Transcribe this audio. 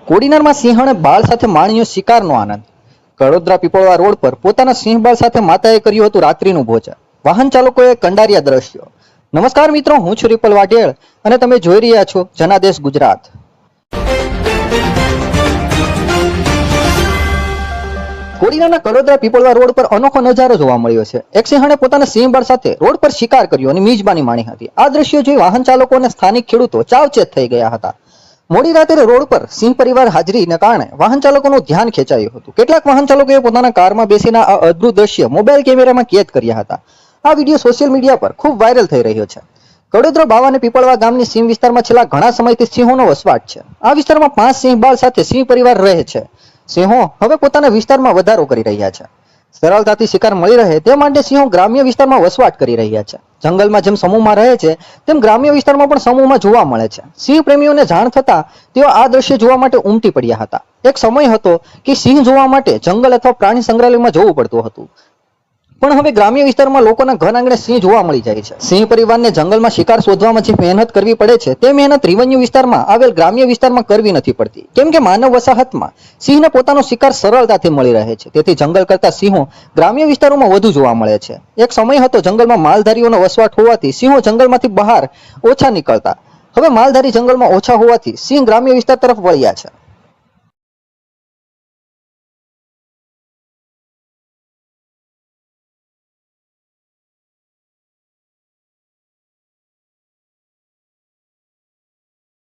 કોડીનારમાં સિંહ અને બાળ સાથે માણ્યો શિકારનો આનંદ। કડોદરા પીપળવા રોડ પર પોતાના સિંહ બાળ સાથે માતાએ કર્યું હતું રાત્રિનું ભોજન। વાહન ચાલકોએ કંડાર્યા દ્રશ્યો। નમસ્કાર મિત્રો, હું છું રિપલ વાઢેળ અને તમે જોઈ રહ્યા છો જનાદેશ ગુજરાત। કોડીનાના કડોદરા પીપળવા રોડ પર અનોખો નજારો જોવા મળ્યો છે। એક સિંહણે પોતાના સિંહ બાળ સાથે રોડ પર શિકાર કર્યો અને મીજબાની માણી હતી। આ દ્રશ્યો જોઈ વાહન ચાલકો અને સ્થાનિક ખેડૂતો ચાવચેત થઈ ગયા હતા। મોડી રાત્રે રોડ પર સિંહ પરિવાર હાજરીને કારણે વાહન ચાલકોનું ધ્યાન ખેંચાયું હતું। કેટલાક વાહન ચાલકોએ પોતાના કારમાં બેસીને આ અદ્ભુત દ્રશ્ય મોબાઈલ કેમેરામાં કેદ કર્યા હતા। આ વિડીયો સોશિયલ મીડિયા પર ખૂબ વાયરલ થઈ રહ્યો છે। કડોદરા બાવા અને પીપળવા ગામની સિંહ વિસ્તારમાં છેલ્લા ઘણા સમયથી સિંહોનો વસવાટ છે। આ વિસ્તારમાં 5 સિંહ બાળ સાથે સિંહ પરિવાર રહે છે। સિંહો હવે પોતાના વિસ્તારમાં વધારો કરી રહ્યા છે। સરળતાથી શિકાર મળી રહે તે માટે સિંહો ગ્રામ્ય વિસ્તારમાં વસવાટ કરી રહ્યા છે। જંગલમાં જેમ સમૂહમાં રહે છે તેમ ગ્રામ્ય વિસ્તારમાં પણ સમૂહમાં જોવા મળે છે। સિંહ પ્રેમીઓને જાણ થતા તેઓ આ દ્રશ્ય જોવા માટે ઉમટી પડ્યા હતા। એક સમય હતો કે સિંહ જોવા માટે જંગલ અથવા પ્રાણી સંગ્રહાલયમાં જવું પડતું હતું, પણ હવે ગ્રામ્ય વિસ્તારમાં લોકોના ઘર આંગણે સિંહ જોવા મળી જાય છે। સિંહ પરિવારને જંગલમાં શિકાર શોધવામાં જે મહેનત કરવી પડે છે તે મહેનત રેવન્યુ વિસ્તારમાં આવેલ ગ્રામ્ય વિસ્તારમાં કરવી નથી પડતી, કેમ કે માનવ વસાહતમાં સિંહને પોતાનો શિકાર સરળતાથી મળી રહે છે। તેથી જંગલ કરતા સિંહો ગ્રામ્ય વિસ્તારોમાં વધુ જોવા મળે છે। એક સમય હતો જંગલમાં માલધારીઓનો વસવાટ હોવાથી સિંહો જંગલમાંથી બહાર ઓછા નીકળતા। હવે માલધારી જંગલમાં ઓછા હોવાથી સિંહ ગ્રામ્ય વિસ્તાર તરફ વળ્યા છે।